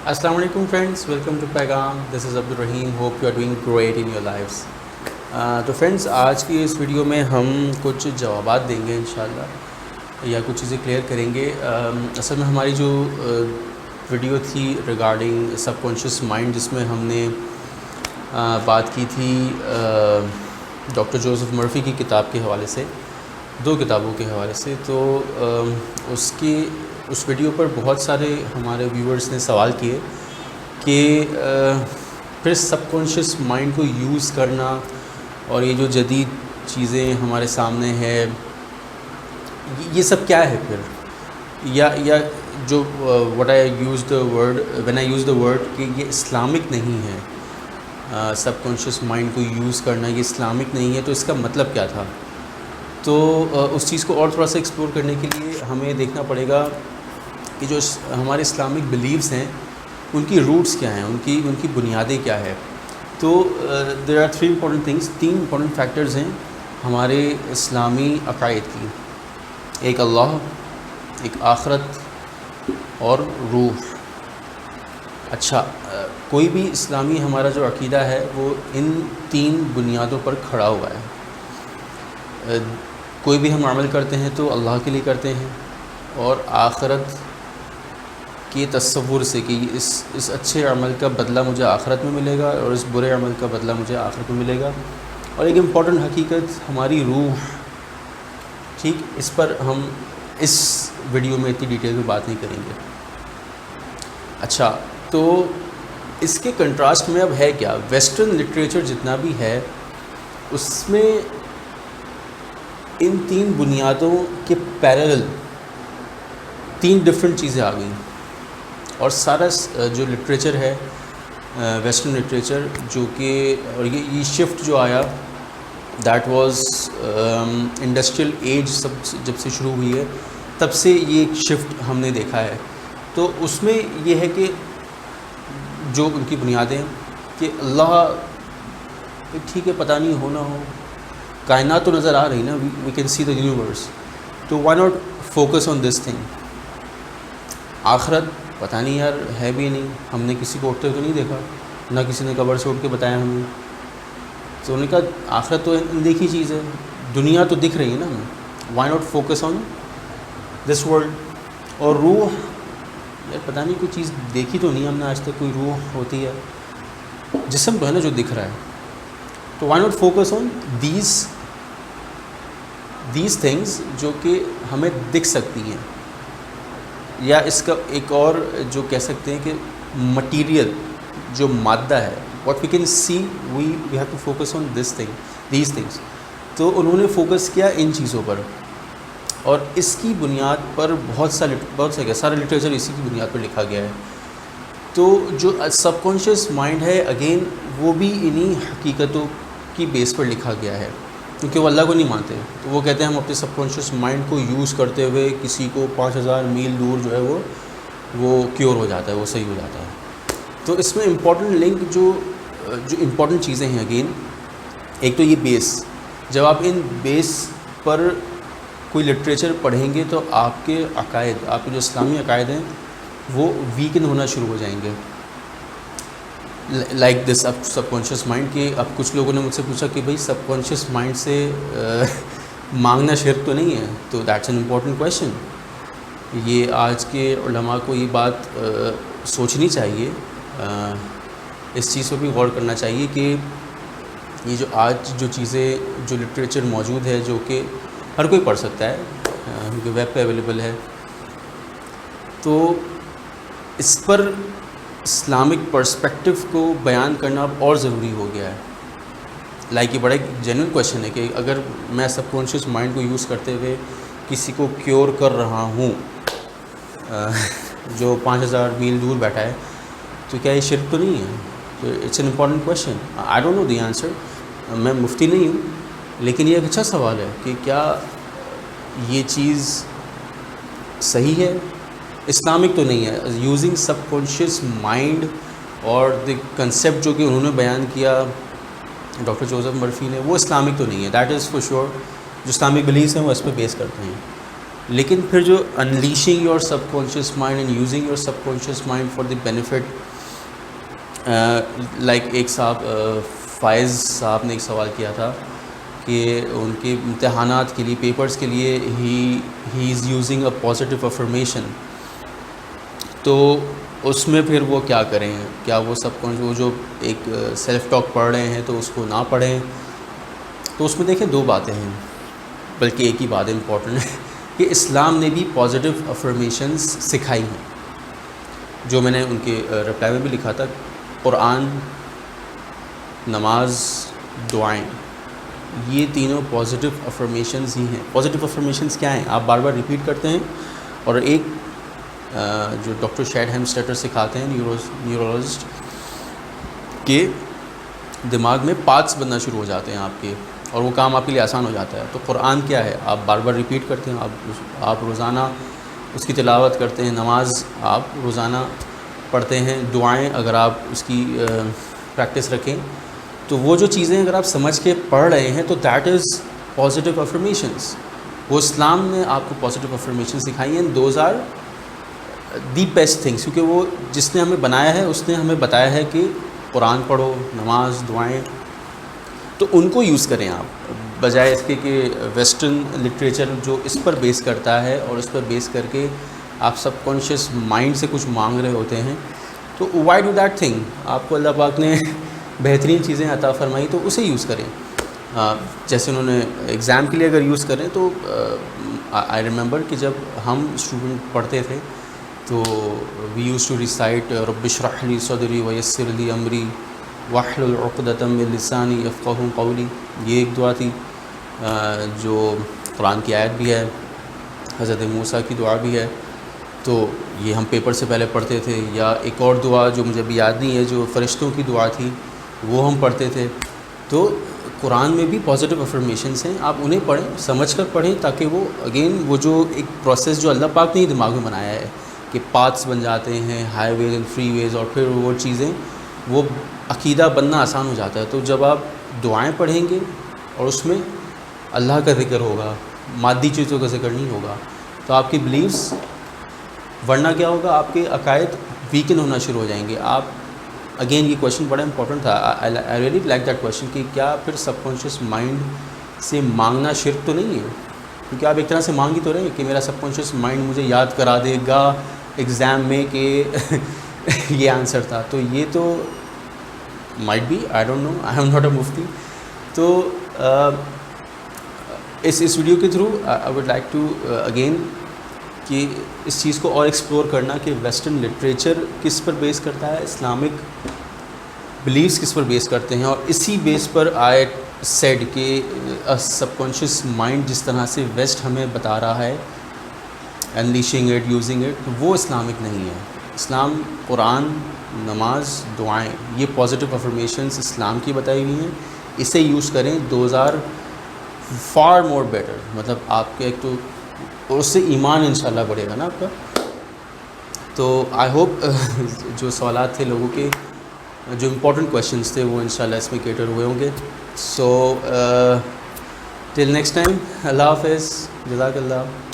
السلام علیکم friends, welcome to Paigham. This is Abdurrahim. Hope you are doing great in your lifes. تو friends, آج کی اس ویڈیو میں ہم کچھ جوابات دیں گے انشاءاللہ، یا کچھ چیزیں کلیئر کریں گے. اصل میں ہماری جو ویڈیو تھی ریگارڈنگ سب کانشیس مائنڈ، جس میں ہم نے بات کی تھی ڈاکٹر جوزف مرفی کی کتاب کے حوالے سے، 2 کتابوں کے حوالے سے. تو اس ویڈیو پر بہت سارے ہمارے ویورز نے سوال کیے کہ پھر سب کانشیس مائنڈ کو یوز کرنا اور یہ جو جدید چیزیں ہمارے سامنے ہے، یہ سب کیا ہے پھر، یا جو when I use the word کہ یہ اسلامک نہیں ہے. سب کانشیس مائنڈ کو یوز کرنا یہ اسلامک نہیں ہے، تو اس کا مطلب کیا تھا؟ تو اس چیز کو اور تھوڑا سا ایکسپلور کرنے کے لیے ہمیں دیکھنا پڑے گا کہ جو ہمارے اسلامک بلیفز ہیں ان کی روٹس کیا ہیں، ان کی بنیادیں کیا ہے. تو there are 3 important things, 3 important factors ہیں ہمارے اسلامی عقائد کی: ایک اللہ، ایک آخرت اور روح. اچھا، کوئی بھی اسلامی ہمارا جو عقیدہ ہے وہ ان 3 بنیادوں پر کھڑا ہوا ہے. کوئی بھی ہم عمل کرتے ہیں تو اللہ کے لیے کرتے ہیں، اور آخرت کے تصور سے کہ اس اچھے عمل کا بدلہ مجھے آخرت میں ملے گا اور اس برے عمل کا بدلہ مجھے آخرت میں ملے گا. اور ایک امپورٹنٹ حقیقت ہماری روح. ٹھیک، اس پر ہم اس ویڈیو میں اتنی ڈیٹیل میں بات نہیں کریں گے. اچھا، تو اس کے کنٹراسٹ میں اب ہے کیا؟ ویسٹرن لٹریچر جتنا بھی ہے اس میں ان 3 بنیادوں کے پیرلل 3 ڈفرینٹ چیزیں آ گئیں. اور سارا جو لٹریچر ہے ویسٹرن لٹریچر، جو کہ اور یہ شفٹ جو آیا دیٹ واز انڈسٹریل ایج، جب سے شروع ہوئی ہے تب سے یہ ایک شفٹ ہم نے دیکھا ہے. تو اس میں یہ ہے کہ جو ان کی بنیادیں کہ اللہ ٹھیک ہے، پتہ نہیں ہو نہ ہو، کائنات تو نظر آ رہی نا، we can see the universe, تو why not focus on this thing. آخرت پتہ نہیں یار ہے بھی نہیں، ہم نے کسی کو اٹھتے ہوئے تو نہیں دیکھا، نہ کسی نے قبر سے اٹھ کے بتایا ہمیں. تو انہوں نے کہا آخرت تو دیکھی چیز ہے، دنیا تو دکھ رہی ہے نا ہمیں، why not focus on this world. اور روح، یار پتہ نہیں کوئی چیز دیکھی تو نہیں ہم نے آج تک، کوئی روح ہوتی ہے، جسم تو ہے نا جو دکھ رہا ہے. تو why not focus on these things جو کہ ہمیں دکھ سکتی ہیں. یا اس کا ایک اور جو کہہ سکتے ہیں کہ مٹیریل، جو مادہ ہے، what we can see, we have to focus on these things. تو انہوں نے فوکس کیا ان چیزوں پر، اور اس کی بنیاد پر بہت سا سارا لٹریچر اسی کی بنیاد پر لکھا گیا ہے. تو جو سب کانشیس مائنڈ ہے اگین وہ بھی انہی حقیقتوں کی بیس پر لکھا گیا ہے، کیونکہ وہ اللہ کو نہیں مانتے. تو وہ کہتے ہیں ہم اپنے سب کانشیس مائنڈ کو یوز کرتے ہوئے کسی کو 5000 میل دور جو ہے وہ کیور ہو جاتا ہے، وہ صحیح ہو جاتا ہے. تو اس میں امپورٹنٹ لنک جو امپورٹنٹ چیزیں ہیں اگین، ایک تو یہ بیس. جب آپ ان بیس پر کوئی لٹریچر پڑھیں گے تو آپ کے عقائد، آپ کے جو اسلامی عقائد ہیں وہ ویکن ہونا شروع ہو جائیں گے. لائک دس اب سب کانشیس مائنڈ کے، اب کچھ لوگوں نے مجھ سے پوچھا کہ بھائی سب کانشیس مائنڈ سے مانگنا شرک تو نہیں ہے؟ تو دیٹس این امپورٹنٹ کویشچن. یہ آج کے علماء کو یہ بات سوچنی چاہیے، اس چیز پہ بھی غور کرنا چاہیے کہ یہ جو آج جو چیزیں، جو لٹریچر موجود ہے، جو کہ ہر کوئی پڑھ سکتا ہے کیونکہ ویب پہ اویلیبل ہے، تو اس پر اسلامک پرسپیکٹو کو بیان کرنا اب اور ضروری ہو گیا ہے. لائک یہ بڑا ایک جینوئن کویشچن ہے کہ اگر میں سب کانشیس مائنڈ کو یوز کرتے ہوئے کسی کو کیور کر رہا ہوں جو 5000 میل دور بیٹھا ہے، تو کیا یہ شرک تو نہیں ہے؟ تو it's an important question. I don't know the answer, میں مفتی نہیں ہوں، لیکن یہ ایک اچھا سوال ہے کہ کیا یہ چیز صحیح ہے؟ اسلامک تو نہیں ہے. یوزنگ سب کانشیس مائنڈ اور دی کنسیپٹ جو کہ انہوں نے بیان کیا ڈاکٹر جوزف مرفی نے، وہ اسلامک تو نہیں ہے. دیٹ از فور شیور جو اسلامک بلیفس ہیں وہ اس پہ بیس کرتے ہیں. لیکن پھر جو unleashing your subconscious mind and using your subconscious mind for the benefit, like ایک صاحب فائز صاحب نے ایک سوال کیا تھا کہ ان کے امتحانات کے لیے، پیپرز کے لیے he is using a positive affirmation, تو اس میں پھر وہ کیا کریں؟ کیا وہ سب کانشیس، وہ جو ایک سیلف ٹاک پڑھ رہے ہیں تو اس کو نہ پڑھیں؟ تو اس میں دیکھیں دو باتیں ہیں، بلکہ ایک ہی بات امپورٹنٹ ہے کہ اسلام نے بھی پازیٹیو افرمیشنز سکھائی ہیں، جو میں نے ان کے رپلائی میں بھی لکھا تھا، قرآن، نماز، دعائیں، یہ تینوں پازیٹیو افرمیشنز ہی ہیں۔ پازیٹیو افرمیشنز کیا ہیں؟ آپ بار بار ریپیٹ کرتے ہیں، اور ایک جو ڈاکٹر شیڈ ہیمسٹیٹر سکھاتے ہیں، نیورولوجسٹ، کہ دماغ میں پارٹس بننا شروع ہو جاتے ہیں آپ کے، اور وہ کام آپ کے لیے آسان ہو جاتا ہے۔ تو قرآن کیا ہے؟ آپ بار بار ریپیٹ کرتے ہیں، آپ روزانہ اس کی تلاوت کرتے ہیں، نماز آپ روزانہ پڑھتے ہیں، دعائیں اگر آپ اس کی پریکٹس رکھیں، تو وہ جو چیزیں اگر آپ سمجھ کے پڑھ رہے ہیں تو دیٹ از پازیٹیو افرمیشنز۔ وہ اسلام نے آپ کو پازیٹیو افرمیشن سکھائی ہیں، those are the best things, کیونکہ وہ جس نے ہمیں بنایا ہے اس نے ہمیں بتایا ہے کہ قرآن پڑھو، نماز، دعائیں، تو ان کو یوز کریں آپ، بجائے اس کے کہ ویسٹرن لٹریچر جو اس پر بیس کرتا ہے اور اس پر بیس کر کے آپ سب کانشیس مائنڈ سے کچھ مانگ رہے ہوتے ہیں، تو وائی ڈو دیٹ تھنگ؟ آپ کو اللہ پاک نے بہترین چیزیں عطا فرمائی تو اسے یوز کریں۔ جیسے انہوں نے ایگزام کے لیے اگر یوز کریں تو آئی ریممبر کہ جب ہم اسٹوڈنٹ پڑھتے تھے تو وی یوز ٹو ریسائٹ رب اشرح لی صدری ویسر لی امری واحلل عقدۃ من لسانی یفقہوا قولی، یہ ایک دعا تھی جو قرآن کی آیت بھی ہے، حضرت موسیٰ کی دعا بھی ہے، تو یہ ہم پیپر سے پہلے پڑھتے تھے۔ یا ایک اور دعا جو مجھے ابھی یاد نہیں ہے، جو فرشتوں کی دعا تھی، وہ ہم پڑھتے تھے۔ تو قرآن میں بھی پازیٹیو افرمیشنس ہیں، آپ انہیں پڑھیں، سمجھ کر پڑھیں، تاکہ وہ اگین وہ جو ایک پروسیس جو اللہ پاک نے دماغ میں بنایا ہے کہ پاتھس بن جاتے ہیں، ہائی ویز اینڈ فری ویز، اور پھر وہ چیزیں، وہ عقیدہ بننا آسان ہو جاتا ہے۔ تو جب آپ دعائیں پڑھیں گے اور اس میں اللہ کا ذکر ہوگا، مادی چیزوں کا ذکر نہیں ہوگا، تو آپ کی بلیفس، ورنہ کیا ہوگا، آپ کے عقائد ویکن ہونا شروع ہو جائیں گے۔ آپ اگین یہ کویشچن بڑا امپورٹنٹ تھا، I really like that question, کہ کیا پھر سب کانشیس مائنڈ سے مانگنا شرک تو نہیں ہے؟ کیونکہ آپ ایک طرح سے مانگ ہی تو رہے ہیں کہ میرا سب کانشیس مائنڈ مجھے یاد کرا دے گا ایگزام میں کہ یہ آنسر تھا، تو یہ تو might be, I don't know, I am not a mufti. تو اس ویڈیو کے through I would like to again کہ اس چیز کو اور ایکسپلور کرنا کہ ویسٹرن لٹریچر کس پر بیس کرتا ہے، اسلامک بلیفس کس پر بیس کرتے ہیں، اور اسی بیس پر آئی سیڈ کہ سب کانشیس مائنڈ جس طرح سے ویسٹ ہمیں بتا رہا ہے انلیشنگ اٹ، یوزنگ اٹ، وہ اسلامک نہیں ہے۔ اسلام، قرآن، نماز، دعائیں، یہ پازیٹیو افرمیشنز اسلام کی بتائی ہوئی ہیں، اسے یوز کریں، those are for more better. مطلب آپ کے ایک تو اس سے ایمان انشاءاللہ بڑھے گا نا آپ کا۔ تو آئی ہوپ جو سوالات تھے لوگوں کے، جو امپورٹنٹ کویشچنس تھے، وہ انشاءاللہ اس میں کیٹر ہوئے ہوں گے۔ سو ٹل نیکسٹ ٹائم، اللہ حافظ، جزاک اللہ۔